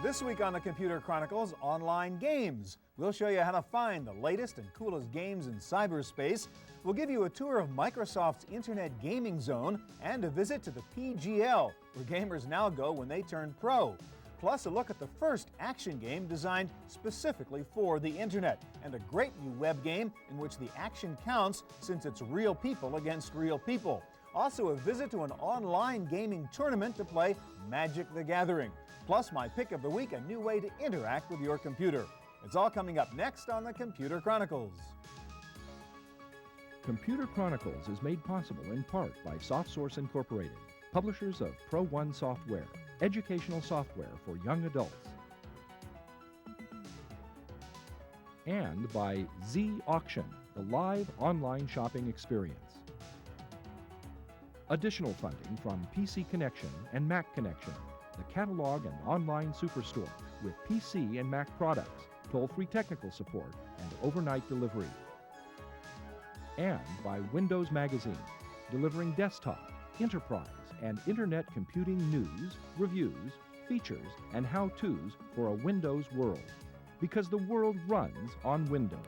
This week on the Computer Chronicles, online games. We'll show you how to find the latest and coolest games in cyberspace. We'll give you a tour of Microsoft's Internet Gaming Zone and a visit to the PGL, where gamers now go when they turn pro. Plus, a look at the first action game designed specifically for the Internet, and a great new web game in which the action counts since it's real people against real people. Also, a visit to an online gaming tournament to play Magic the Gathering. Plus, my pick of the week, a new way to interact with your computer. It's all coming up next on the Computer Chronicles. Computer Chronicles is made possible in part by SoftSource Incorporated, publishers of Pro1 software, educational software for young adults, and by Z Auction, the live online shopping experience. Additional funding from PC Connection and Mac Connection, the catalog and online superstore with PC and Mac products, toll-free technical support, and overnight delivery. And by Windows Magazine, delivering desktop, enterprise, and internet computing news, reviews, features, and how-tos for a Windows world. Because the world runs on Windows.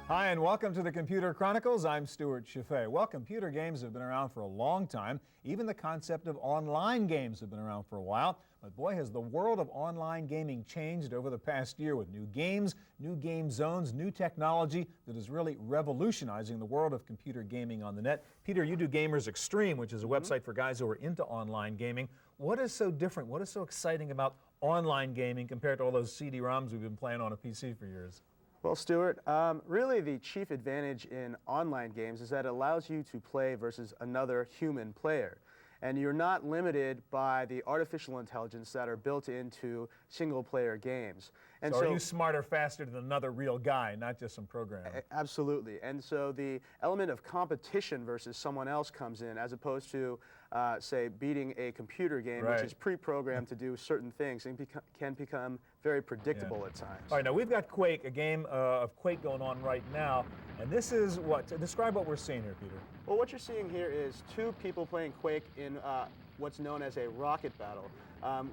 Hi, and welcome to the Computer Chronicles. I'm Stewart Cheifet. Well, computer games have been around for a long time. Even the concept of online games have been around for a while. But boy, has the world of online gaming changed over the past year with new games, new game zones, new technology that is really revolutionizing the world of computer gaming on the net. Peter, you do Gamers Extreme, which is a website for guys who are into online gaming. What is so different? What is so exciting about online gaming compared to all those CD-ROMs we've been playing on a PC for years? Well, Stuart, really the chief advantage in online games is that it allows you to play versus another human player. And you're not limited by the artificial intelligence that are built into single-player games. And so are you smarter, faster than another real guy, not just some program? Absolutely. And so the element of competition versus someone else comes in, as opposed to, say, beating a computer game, which is pre-programmed to do certain things and can become very predictable at times. All right, now we've got Quake, a game of Quake going on right now. And this is what? Describe what we're seeing here, Peter. Well, what you're seeing here is two people playing Quake in what's known as a rocket battle.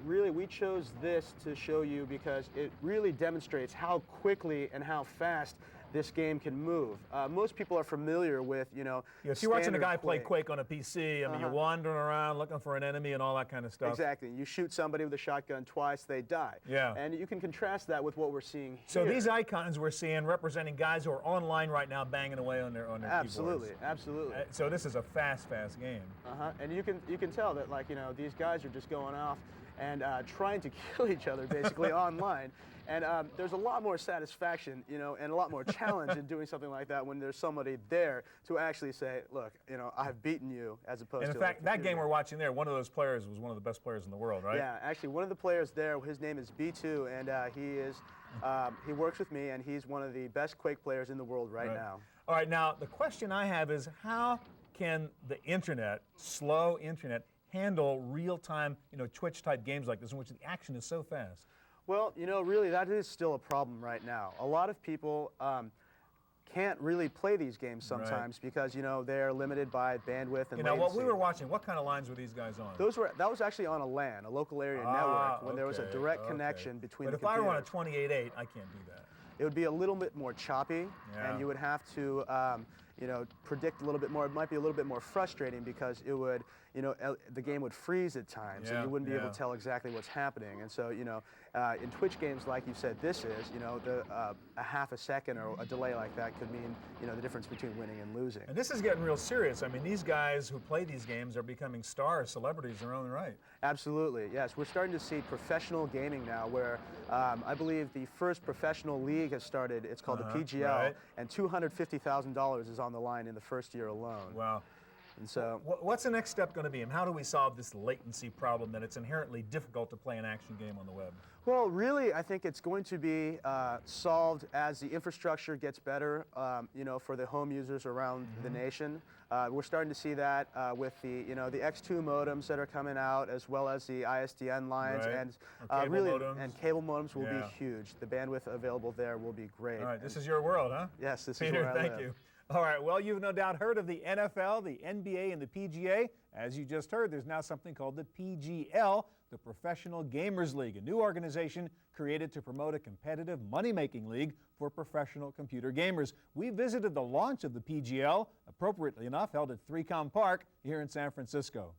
Really, we chose this to show you because it really demonstrates how quickly and how fast this game can move. Most people are familiar with, you're watching a guy play Quake on a PC. I mean, you're wandering around looking for an enemy and all that kind of stuff. Exactly. You shoot somebody with a shotgun twice, they die. Yeah. And you can contrast that with what we're seeing here. So these icons we're seeing representing guys who are online right now banging away on their Absolutely, keyboards. absolutely. So this is a fast game. And you can tell that, like, these guys are just going off and trying to kill each other basically online. And there's a lot more satisfaction, and a lot more challenge in doing something like that when there's somebody there to actually say, look, I've beaten you, as opposed to. And in fact, that game we're watching there, one of those players was one of the best players in the world, right? Yeah, actually, one of the players there, his name is B2, and he works with me, and he's one of the best Quake players in the world right now. All right, now the question I have is, how can the internet, slow internet, handle real-time, Twitch-type games like this in which the action is so fast? Well, really, that is still a problem right now. A lot of people can't really play these games sometimes because, they're limited by bandwidth and latency. What we were watching, what kind of lines were these guys on? That was actually on a LAN, a local area network, when there was a direct connection between the computers. But if I were on a 28.8, I can't do that. It would be a little bit more choppy, and you would have to predict a little bit more. It might be a little bit more frustrating because it would, the game would freeze at times, and you wouldn't be able to tell exactly what's happening. And so, in Twitch games, like you said, this is, a half a second or a delay like that could mean, the difference between winning and losing. And this is getting real serious. I mean, these guys who play these games are becoming stars, celebrities in their own right. Absolutely, yes. We're starting to see professional gaming now, where I believe the first professional league has started. It's called the PGL, and $250,000 is on the line in the first year alone. Wow. And so, what's the next step going to be, and how do we solve this latency problem that it's inherently difficult to play an action game on the web? Well, really, I think it's going to be solved as the infrastructure gets better, for the home users around the nation. We're starting to see that with the, the X2 modems that are coming out, as well as the ISDN lines, and cable modems will be huge. The bandwidth available there will be great. All right, this is your world, huh? Yes, this is where I live. Peter, thank you. All right, well, you've no doubt heard of the NFL, the NBA, and the PGA. As you just heard, there's now something called the PGL, the Professional Gamers League, a new organization created to promote a competitive money-making league for professional computer gamers. We visited the launch of the PGL, appropriately enough, held at 3Com Park here in San Francisco.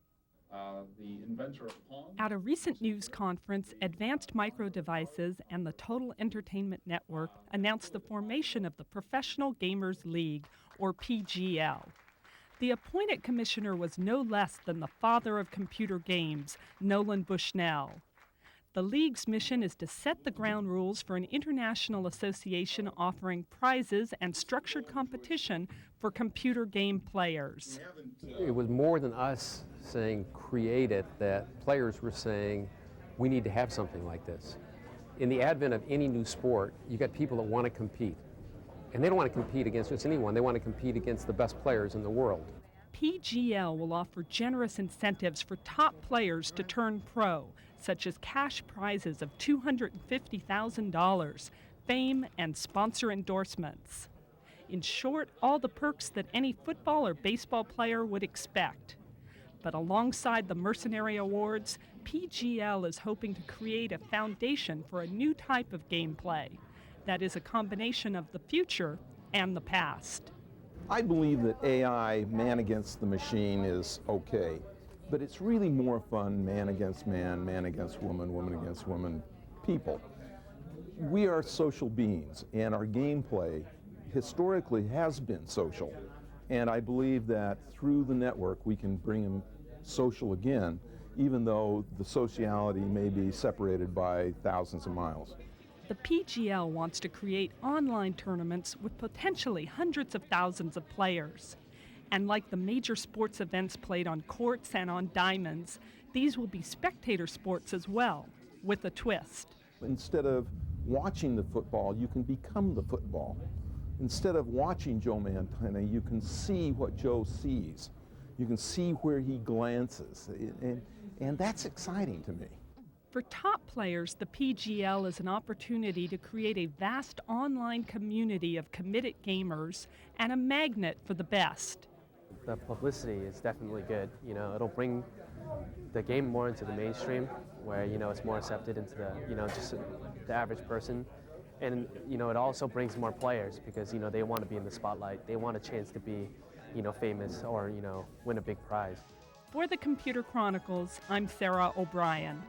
The inventor of Pong. At a recent news conference, Advanced Micro Devices and the Total Entertainment Network announced the formation of the Professional Gamers League, or PGL. The appointed commissioner was no less than the father of computer games, Nolan Bushnell. The league's mission is to set the ground rules for an international association offering prizes and structured competition for computer game players. It was more than us saying create it, that players were saying we need to have something like this. In the advent of any new sport, you got people that want to compete. And they don't want to compete against just anyone, they want to compete against the best players in the world. PGL will offer generous incentives for top players to turn pro, such as cash prizes of $250,000, fame, and sponsor endorsements. In short, all the perks that any football or baseball player would expect. But alongside the Mercenary Awards, PGL is hoping to create a foundation for a new type of gameplay that is a combination of the future and the past. I believe that AI, man against the machine, is okay, but it's really more fun man against man, man against woman, woman against woman, people. We are social beings, and our gameplay historically has been social. And I believe that through the network we can bring them social again, even though the sociality may be separated by thousands of miles. The PGL wants to create online tournaments with potentially hundreds of thousands of players. And like the major sports events played on courts and on diamonds, these will be spectator sports as well, with a twist. Instead of watching the football, you can become the football. Instead of watching Joe Montana, you can see what Joe sees. You can see where he glances, and that's exciting to me. For top players, the PGL is an opportunity to create a vast online community of committed gamers and a magnet for the best. The publicity is definitely good. You know, it'll bring the game more into the mainstream, where, you know, it's more accepted into the, you know, just the average person. And, you know, it also brings more players because, you know, they want to be in the spotlight. They want a chance to be, you know, famous or, you know, win a big prize. For the Computer Chronicles, I'm Sarah O'Brien.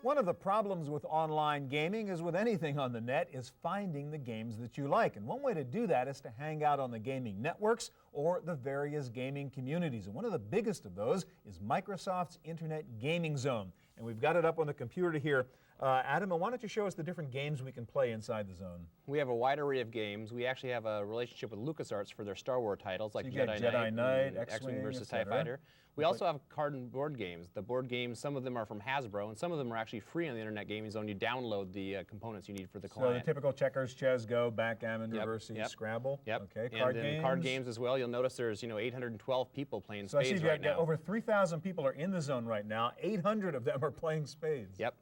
One of the problems with online gaming, as with anything on the net, is finding the games that you like. And one way to do that is to hang out on the gaming networks or the various gaming communities. And one of the biggest of those is Microsoft's Internet Gaming Zone. And we've got it up on the computer here. Adam, why don't you show us the different games we can play inside the zone? We have a wide array of games. We actually have a relationship with LucasArts for their Star Wars titles, like Jedi Knight, X-Wing versus TIE Fighter. We also have card and board games. The board games, some of them are from Hasbro, and some of them are actually free on the Internet Gaming Zone. You download the components you need for the client. So the typical checkers, chess, Go, backgammon, Reversi, Scrabble. Yep. Okay. And card games as well. You'll notice there's 812 people playing spades right now. So I see you've got over 3,000 people are in the zone right now. 800 of them are playing spades. Yep.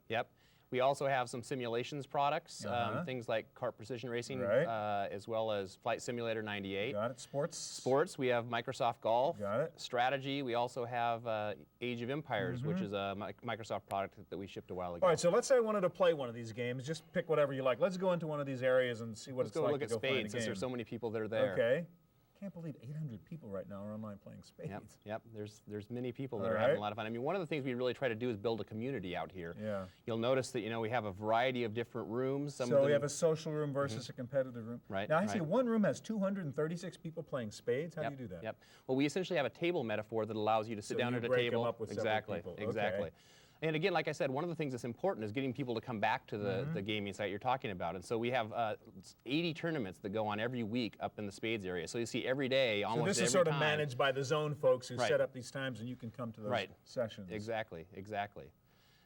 We also have some simulations products, things like Kart Precision Racing, as well as Flight Simulator 98. Got it. Sports, we have Microsoft Golf. Got it. Strategy, we also have Age of Empires, which is a Microsoft product that we shipped a while ago. All right, so let's say I wanted to play one of these games. Just pick whatever you like. Let's go into one of these areas and see what it's like to go find a game. Let's go look at spades, since there's so many people that are there. Okay. Can't believe 800 people right now are online playing spades. Yep. There's many people that are having a lot of fun. I mean, one of the things we really try to do is build a community out here. Yeah. You'll notice that we have a variety of different rooms. So we have a social room versus a competitive room. Right. Now I see one room has 236 people playing spades. How do you do that? Yep. Well, we essentially have a table metaphor that allows you to sit down at a table. Them up with Exactly. Okay. And again, like I said, one of the things that's important is getting people to come back to the gaming site you're talking about. And so we have 80 tournaments that go on every week up in the spades area. So you see every day, almost every time. So this is sort of managed by the zone folks who set up these times, and you can come to those sessions. Exactly.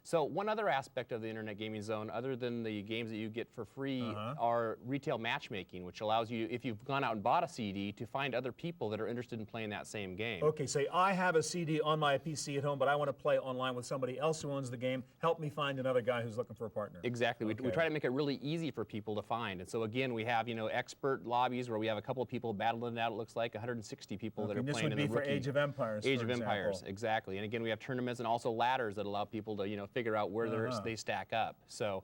So one other aspect of the Internet Gaming Zone, other than the games that you get for free, are retail matchmaking, which allows you, if you've gone out and bought a CD, to find other people that are interested in playing that same game. Okay, say I have a CD on my PC at home, but I want to play online with somebody else who owns the game. Help me find another guy who's looking for a partner. Exactly. We try to make it really easy for people to find. And so again, we have, expert lobbies where we have a couple of people battling it out, it looks like 160 people that are playing in the rookie. This would be for Age of Empires, Age of Empires, exactly. And again, we have tournaments and also ladders that allow people to, figure out where they stack up. So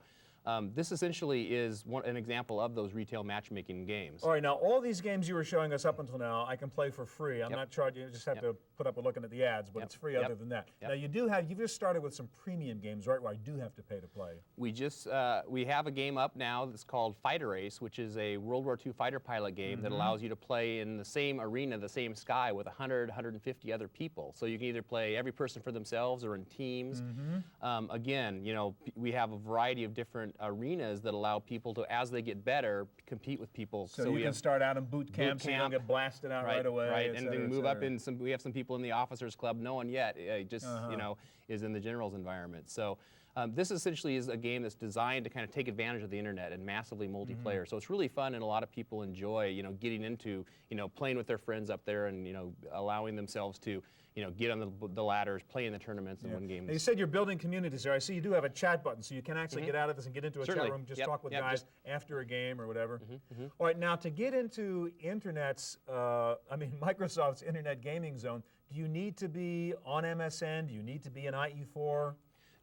this essentially is an example of those retail matchmaking games. All right, now all these games you were showing us up until now, I can play for free. I'm not charging you, just have to put up with looking at the ads, but it's free other than that. Now you've just started with some premium games, right, where I do have to pay to play. We have a game up now that's called Fighter Ace, which is a World War II fighter pilot game that allows you to play in the same arena, the same sky, with 100, 150 other people. So you can either play every person for themselves or in teams. Again, we have a variety of different arenas that allow people to, as they get better, compete with people. So you can start out in boot camp, so you don't get blasted out right away. Right, and then move up in some. We have some people in the officers club. No one yet, is in the generals environment. So. This essentially is a game that's designed to kind of take advantage of the internet and massively multiplayer. So it's really fun, and a lot of people enjoy, getting into, playing with their friends up there and, allowing themselves to, get on the ladders, play in the tournaments and win games. And you said you're building communities there. I see you do have a chat button, so you can actually get out of this and get into a chat room, just talk with guys after a game or whatever. All right, now to get into Microsoft's Internet Gaming Zone, do you need to be on MSN? Do you need to be an IE4?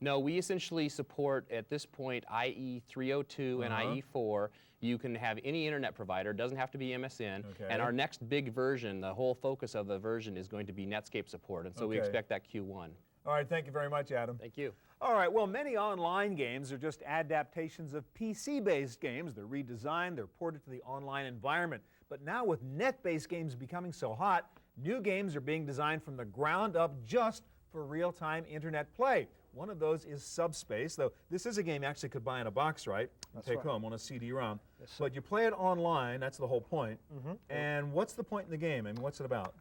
No, we essentially support, at this point, IE 302 and IE 4. You can have any internet provider. It doesn't have to be MSN. And our next big version, the whole focus of the version, is going to be Netscape support. And so we expect that Q1. All right, thank you very much, Adam. Thank you. All right, well, many online games are just adaptations of PC-based games. They're redesigned, they're ported to the online environment. But now with net-based games becoming so hot, new games are being designed from the ground up just for real-time internet play. One of those is Subspace, though this is a game you actually could buy in a box, right? And take home on a CD-ROM. Yes, but you play it online, that's the whole point. And what's the point in the game? I mean, what's it about?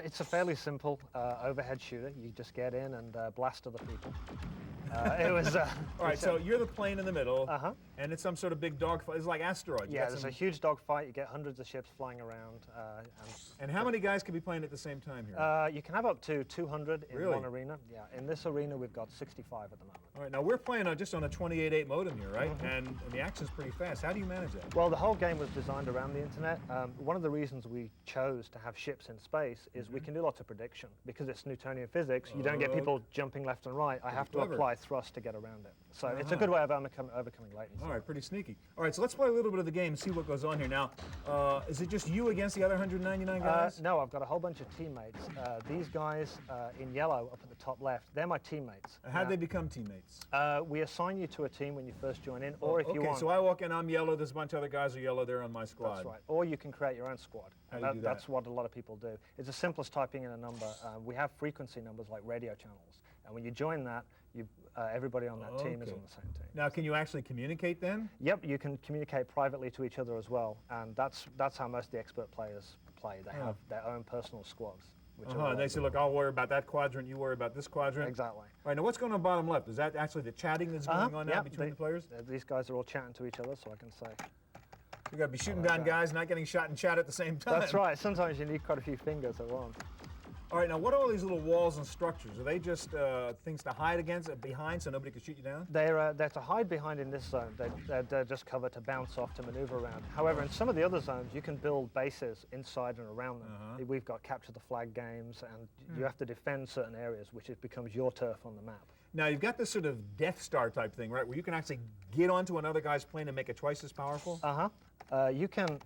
It's a fairly simple overhead shooter. You just get in and blast other people. All right, so you're the plane in the middle, and it's some sort of big dogfight. It's like Asteroid. Yeah, there's a huge dogfight. You get hundreds of ships flying around. And how many guys can be playing at the same time here? You can have up to 200 in one arena. Yeah, in this arena we've got 65 at the moment. All right, now we're playing just on a 28.8 modem here, right? And the action's pretty fast. How do you manage that? Well, the whole game was designed around the internet. One of the reasons we chose to have ships in space is we can do lots of prediction. Because it's Newtonian physics, you don't get people jumping left and right. I have to apply thrust to get around it. So it's a good way of overcoming latency. All right, pretty sneaky. All right, so let's play a little bit of the game and see what goes on here. Now, is it just you against the other 199 guys? No, I've got a whole bunch of teammates. These guys in yellow up at the top left, they're my teammates. How'd they become teammates? We assign you to a team when you first join in, or if you want... Okay, so I walk in, I'm yellow, there's a bunch of other guys who are yellow, they're on my squad. That's right. Or you can create your own squad. How do you do that? That's what a lot of people do. It's as simple as typing in a number. We have frequency numbers like radio channels. And when you join that, everybody on that team is on the same team. Now, can you actually communicate then? Yep, you can communicate privately to each other as well. And that's how most of the expert players play. They have their own personal squads. They say, look, I'll worry about that quadrant, you worry about this quadrant. Exactly. All right, now what's going on bottom left? Is that actually the chatting that's going on now between the players? These guys are all chatting to each other, so I can say. You got to be shooting down guys, not getting shot and chat at the same time. That's right. Sometimes you need quite a few fingers at once. All right, now what are all these little walls and structures? Are they just things to hide behind so nobody can shoot you down? They're to hide behind in this zone. They're just cover to bounce off, to maneuver around. However, in some of the other zones, you can build bases inside and around them. We've got capture the flag games, and you have to defend certain areas, which becomes your turf on the map. Now, you've got this sort of Death Star type thing, right, where you can actually get onto another guy's plane and make it twice as powerful? You can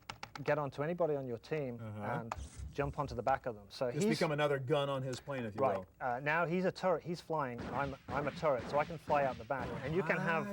get onto anybody on your team and jump onto the back of them. So he's become another gun on his plane, if you will. Now he's a turret. He's flying. I'm a turret, so I can fly out the back. And you can have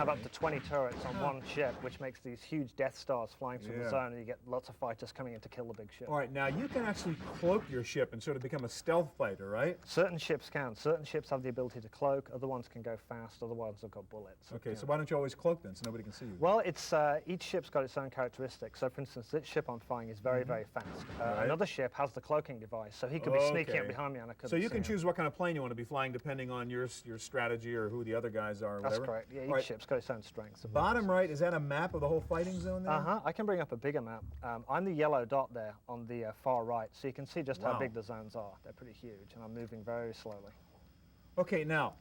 up to 20 turrets on one ship, which makes these huge Death Stars flying through the zone, and you get lots of fighters coming in to kill the big ship. All right, now you can actually cloak your ship and sort of become a stealth fighter, right? Certain ships can. Certain ships have the ability to cloak. Other ones can go fast. Other ones have got bullets. Okay, so why don't you always cloak then, so nobody can see you? Well, it's each ship's got its own characteristics. So, for instance, this ship I'm flying is very, very fast. another ship has the cloaking device, so he could be sneaking up behind me and I couldn't So you see can him. choose what kind of plane you want to be flying depending on your strategy or who the other guys are or That's whatever. correct. Yeah, each ship's got its own strengths. Bottom right, is that a map of the whole fighting zone there? I can bring up a bigger map. I'm the yellow dot there on the far right, so you can see just how big the zones are. They're pretty huge, and I'm moving very slowly. Okay, now,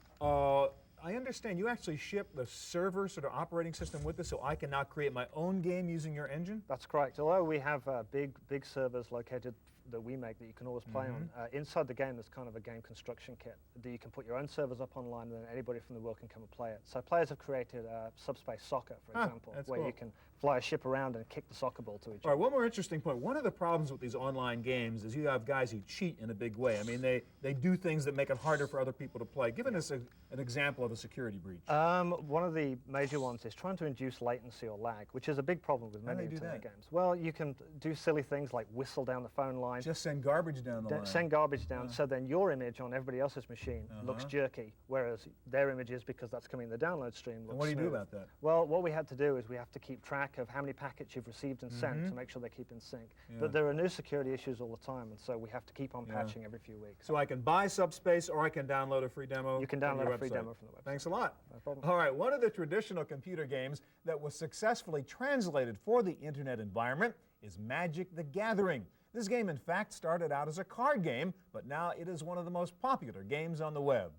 I understand you actually ship the server sort of operating system with this, so I can now create my own game using your engine? That's correct. Although we have big servers located that we make that you can always play on, inside the game there's kind of a game construction kit that you can put your own servers up online and then anybody from the world can come and play it. So players have created subspace soccer, for example, where you can fly a ship around and kick the soccer ball to each other. All right, one more interesting point. One of the problems with these online games is you have guys who cheat in a big way. I mean, they do things that make it harder for other people to play. Give us an example of a security breach. One of the major ones is trying to induce latency or lag, which is a big problem with many internet games. Well, you can do silly things like whistle down the phone line. Just send garbage down the line. Send garbage down, so then your image on everybody else's machine looks jerky, whereas their images, because that's coming in the download stream, looks And what do you smooth. do about that? Well, what we had to do is we have to keep track of how many packets you've received and sent to make sure they keep in sync. But there are new security issues all the time, and so we have to keep on patching every few weeks. So I can buy Subspace or I can download a free demo. You can download a free demo from the website. Thanks a lot. No problem. All right, one of the traditional computer games that was successfully translated for the internet environment is Magic: The Gathering. This game, in fact, started out as a card game, but now it is one of the most popular games on the web.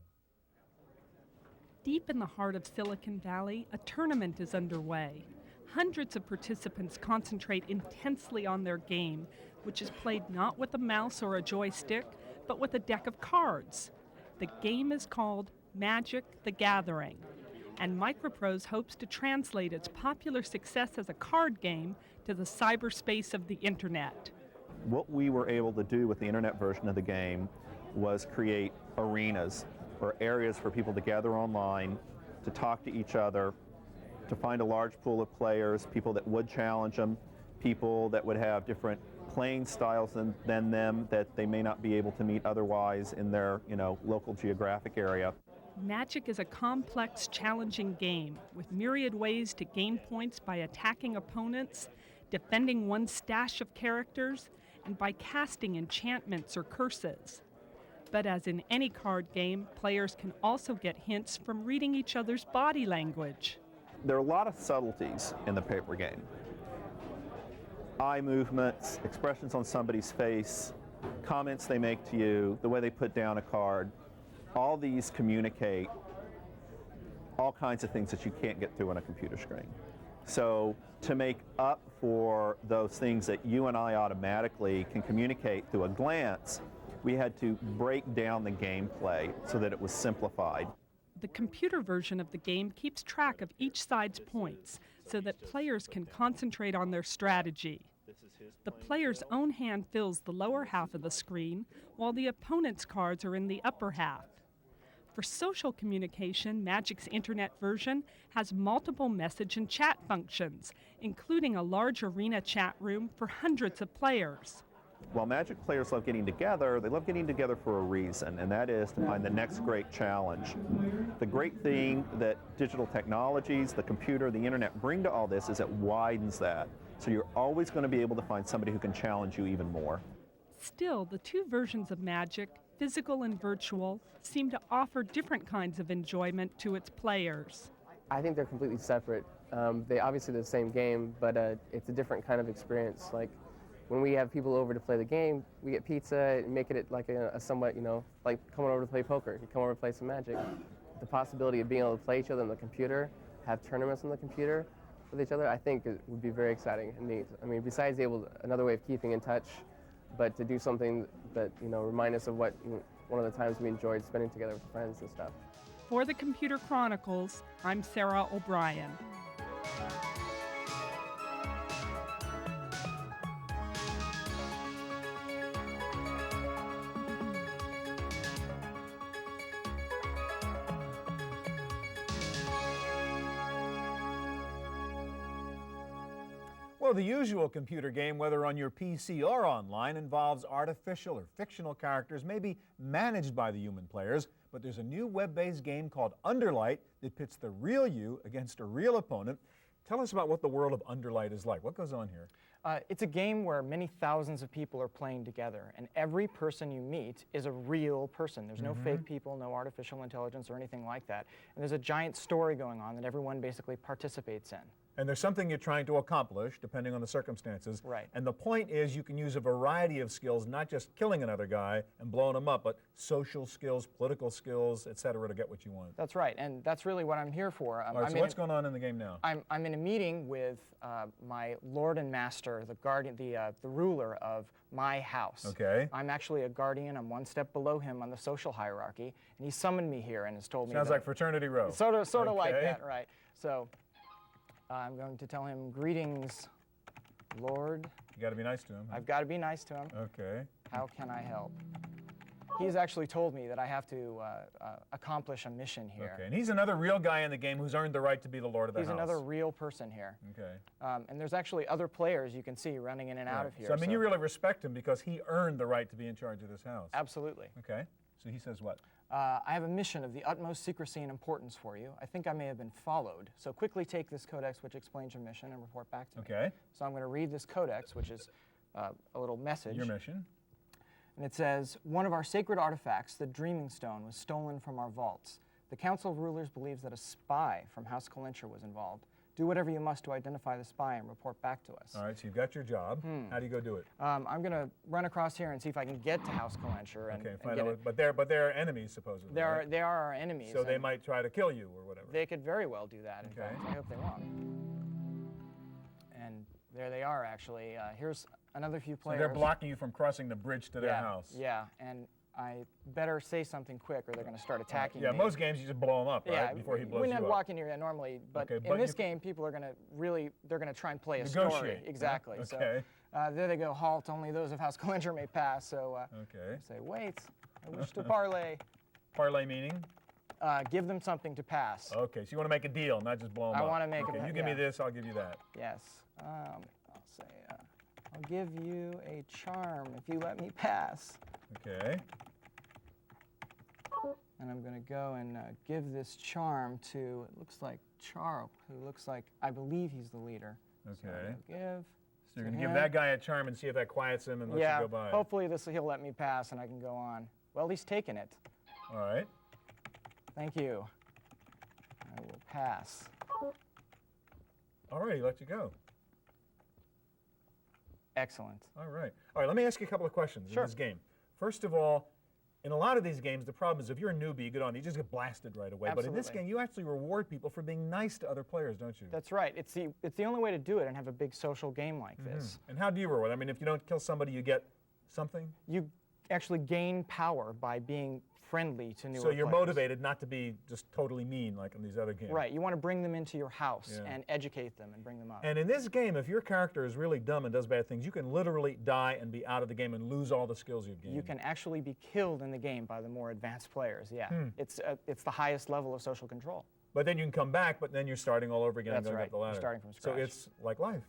Deep in the heart of Silicon Valley, a tournament is underway. Hundreds of participants concentrate intensely on their game, which is played not with a mouse or a joystick, but with a deck of cards. The game is called Magic: The Gathering, and Microprose hopes to translate its popular success as a card game to the cyberspace of the internet. What we were able to do with the internet version of the game was create arenas or areas for people to gather online, to talk to each other, to find a large pool of players, people that would challenge them, people that would have different playing styles than them that they may not be able to meet otherwise in their, local geographic area. Magic is a complex, challenging game with myriad ways to gain points by attacking opponents, defending one's stash of characters, and by casting enchantments or curses. But as in any card game, players can also get hints from reading each other's body language. There are a lot of subtleties in the paper game. Eye movements, expressions on somebody's face, comments they make to you, the way they put down a card. All these communicate all kinds of things that you can't get through on a computer screen. So to make up for those things that you and I automatically can communicate through a glance, we had to break down the gameplay so that it was simplified. The computer version of the game keeps track of each side's points so that players can concentrate on their strategy. The player's own hand fills the lower half of the screen, while the opponent's cards are in the upper half. For social communication, Magic's internet version has multiple message and chat functions, including a large arena chat room for hundreds of players. While Magic players love getting together, they love getting together for a reason, and that is to find the next great challenge. The great thing that digital technologies, the computer, the internet bring to all this is it widens that. So you're always going to be able to find somebody who can challenge you even more. Still, the two versions of Magic, physical and virtual, seem to offer different kinds of enjoyment to its players. I think they're completely separate. They obviously the same game, but it's a different kind of experience. Like when we have people over to play the game, we get pizza and make it like a somewhat, like coming over to play poker. You come over to play some Magic. The possibility of being able to play each other on the computer, have tournaments on the computer with each other, I think it would be very exciting and neat. I mean, besides another way of keeping in touch, but to do something that, remind us of what one of the times we enjoyed spending together with friends and stuff. For the Computer Chronicles, I'm Sarah O'Brien. Well, the usual computer game, whether on your PC or online, involves artificial or fictional characters, maybe managed by the human players. But there's a new web-based game called Underlight that pits the real you against a real opponent. Tell us about what the world of Underlight is like. What goes on here? It's a game where many thousands of people are playing together, and every person you meet is a real person. There's no fake people, no artificial intelligence or anything like that. And there's a giant story going on that everyone basically participates in. And there's something you're trying to accomplish, depending on the circumstances. Right. And the point is you can use a variety of skills, not just killing another guy and blowing him up, but social skills, political skills, et cetera, to get what you want. That's right, and that's really what I'm here for. All right, so what's going on in the game now? I'm in a meeting with my lord and master, the guardian, the ruler of my house. Okay. I'm actually a guardian. I'm one step below him on the social hierarchy, and he summoned me here and has told me. Sounds like Fraternity Row. Sort of like that, right? So I'm going to tell him, greetings, Lord. You got to be nice to him. I've got to be nice to him. Okay. How can I help? He's actually told me that I have to accomplish a mission here. Okay, and he's another real guy in the game who's earned the right to be the lord of the house. He's another real person here. Okay. And there's actually other players you can see running in and out of here. So, I mean, you really respect him because he earned the right to be in charge of this house. Absolutely. Okay. So he says what? I have a mission of the utmost secrecy and importance for you. I think I may have been followed. So quickly take this codex which explains your mission and report back to me. Okay. So I'm going to read this codex, which is a little message. Your mission. And it says, one of our sacred artifacts, the Dreaming Stone, was stolen from our vaults. The Council of Rulers believes that a spy from House Kalincher was involved. Do whatever you must to identify the spy and report back to us. All right, so you've got your job. How do you go do it? I'm going to run across here and see if I can get to House Kalincher. Okay, find out. But they're enemies, supposedly. They are our enemies. So they might try to kill you or whatever. They could very well do that, in fact. I hope they won't. And there they are, actually. Here's another few players. So they're blocking you from crossing the bridge to their house. Yeah, and I better say something quick or they're going to start attacking me. Yeah, most games you just blow them up, right, before he blows you up. We never walk in here normally, but in this game, people are going to they're going to try and play a story. Exactly. Okay. So there they go, halt, only those of House Kalincher may pass. So okay. Say, wait, I wish to parley. Parley meaning? Give them something to pass. Okay, so you want to make a deal, not just blow them up. I want to make you give me this, I'll give you that. Yes. I'll say, I'll give you a charm if you let me pass. Okay. And I'm going to go and give this charm to, it looks like Charles, who looks like, I believe he's the leader. Okay. So you're going to give that guy a charm and see if that quiets him and lets you go by. Hopefully he'll let me pass and I can go on. Well, he's taken it. All right. Thank you. I will pass. All right, he let you go. Excellent. All right. All right, let me ask you a couple of questions in this game. First of all, in a lot of these games, the problem is if you're a newbie, you get on, you just get blasted right away. Absolutely. But in this game, you actually reward people for being nice to other players, don't you? That's right. It's the only way to do it and have a big social game like this. And how do you reward? I mean, if you don't kill somebody, you get something? You actually gain power by being friendly to newer So you're players. motivated not to be just totally mean like in these other games. Right. You want to bring them into your house and educate them and bring them up. And in this game, if your character is really dumb and does bad things, you can literally die and be out of the game and lose all the skills you've gained. You can actually be killed in the game by the more advanced players, It's the highest level of social control. But then you can come back, but then you're starting all over again and going up the ladder. You're starting from scratch. So it's like life.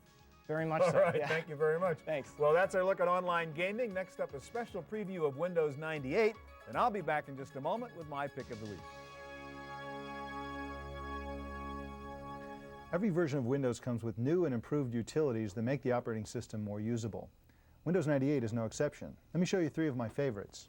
Very much so. All right, thank you very much. Thanks. Well, that's our look at online gaming. Next up, a special preview of Windows 98. And I'll be back in just a moment with my pick of the week. Every version of Windows comes with new and improved utilities that make the operating system more usable. Windows 98 is no exception. Let me show you three of my favorites.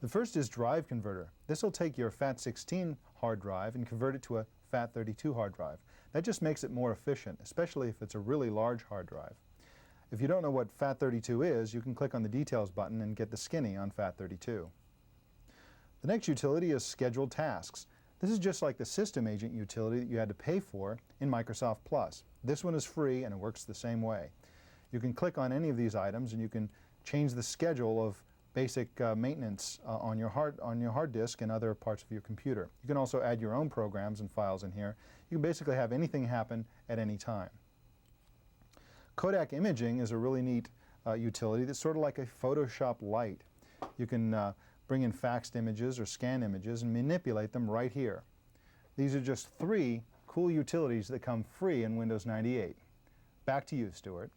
The first is Drive Converter. This will take your FAT16 hard drive and convert it to a FAT32 hard drive. That just makes it more efficient, especially if it's a really large hard drive. If you don't know what FAT32 is, you can click on the Details button and get the skinny on FAT32. The next utility is Scheduled Tasks. This is just like the System Agent utility that you had to pay for in Microsoft Plus. This one is free and it works the same way. You can click on any of these items and you can change the schedule of basic maintenance on your hard disk and other parts of your computer. You can also add your own programs and files in here. You can basically have anything happen at any time. Kodak Imaging is a really neat utility that's sort of like a Photoshop Lite. You can bring in faxed images or scan images and manipulate them right here. These are just three cool utilities that come free in Windows 98. Back to you, Stewart.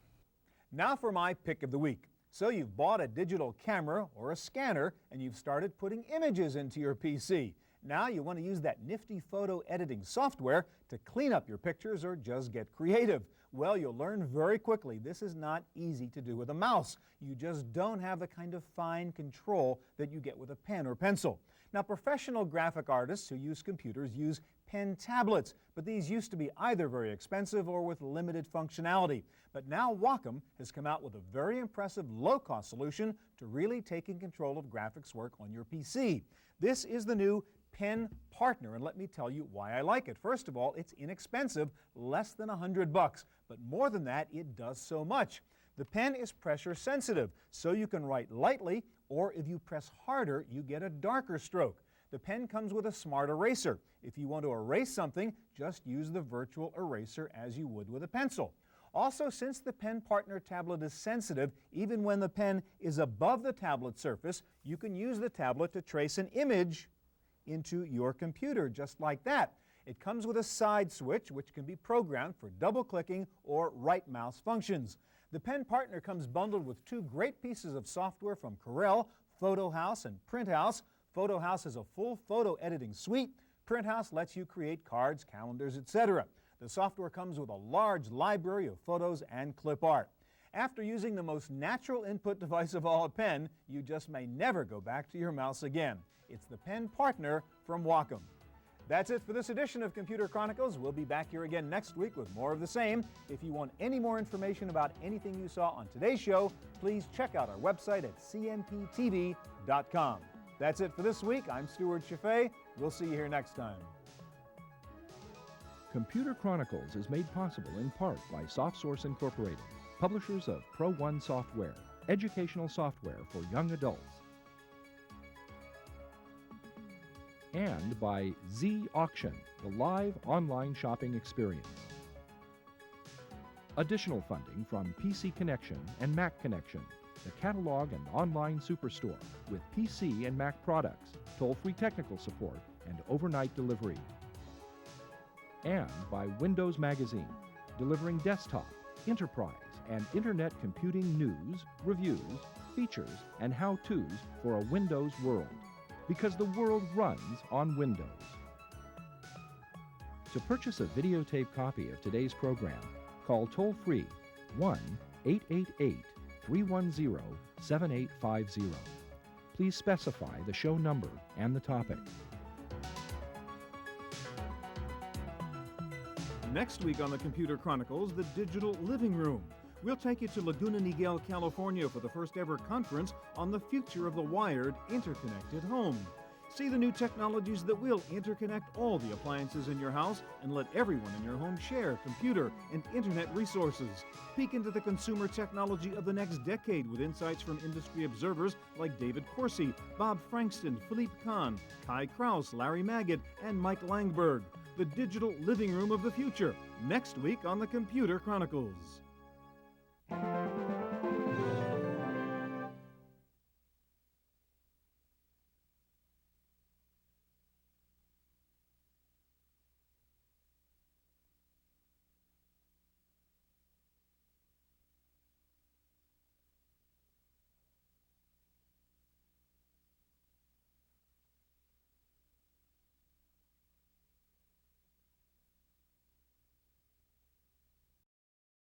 Now for my pick of the week. So you've bought a digital camera or a scanner and you've started putting images into your PC. Now you want to use that nifty photo editing software to clean up your pictures or just get creative. Well, you'll learn very quickly this is not easy to do with a mouse. You just don't have the kind of fine control that you get with a pen or pencil. Now, professional graphic artists who use computers use pen tablets, but these used to be either very expensive or with limited functionality. But now Wacom has come out with a very impressive low-cost solution to really taking control of graphics work on your PC. This is the new Pen Partner, and let me tell you why I like it. First of all, it's inexpensive, less than $100, but more than that, it does so much. The pen is pressure sensitive, so you can write lightly, or if you press harder, you get a darker stroke. The pen comes with a smart eraser. If you want to erase something, just use the virtual eraser as you would with a pencil. Also, since the Pen Partner tablet is sensitive, even when the pen is above the tablet surface, you can use the tablet to trace an image into your computer, just like that. It comes with a side switch, which can be programmed for double-clicking or right mouse functions. The Pen Partner comes bundled with two great pieces of software from Corel, Photo House and Print House. Photo House is a full photo editing suite. Print House lets you create cards, calendars, etc. The software comes with a large library of photos and clip art. After using the most natural input device of all, a pen, you just may never go back to your mouse again. It's the Pen Partner from Wacom. That's it for this edition of Computer Chronicles. We'll be back here again next week with more of the same. If you want any more information about anything you saw on today's show, please check out our website at cmptv.com. That's it for this week. I'm Stewart Cheifet. We'll see you here next time. Computer Chronicles is made possible in part by SoftSource Incorporated, publishers of Pro One software, educational software for young adults, and by Z Auction, the live online shopping experience. Additional funding from PC Connection and Mac Connection, the catalog and online superstore with PC and Mac products, toll-free technical support, and overnight delivery. And by Windows Magazine, delivering desktop, enterprise, and internet computing news, reviews, features, and how-tos for a Windows world. Because the world runs on Windows. To purchase a videotape copy of today's program, call toll-free 1-888-310-7850. Please specify the show number and the topic. Next week on the Computer Chronicles, the Digital Living Room. We'll take you to Laguna Niguel, California for the first ever conference on the future of the wired, interconnected home. See the new technologies that will interconnect all the appliances in your house and let everyone in your home share computer and internet resources. Peek into the consumer technology of the next decade with insights from industry observers like David Corsi, Bob Frankston, Philippe Kahn, Kai Kraus, Larry Magid, and Mike Langberg. The Digital Living Room of the Future, next week on the Computer Chronicles.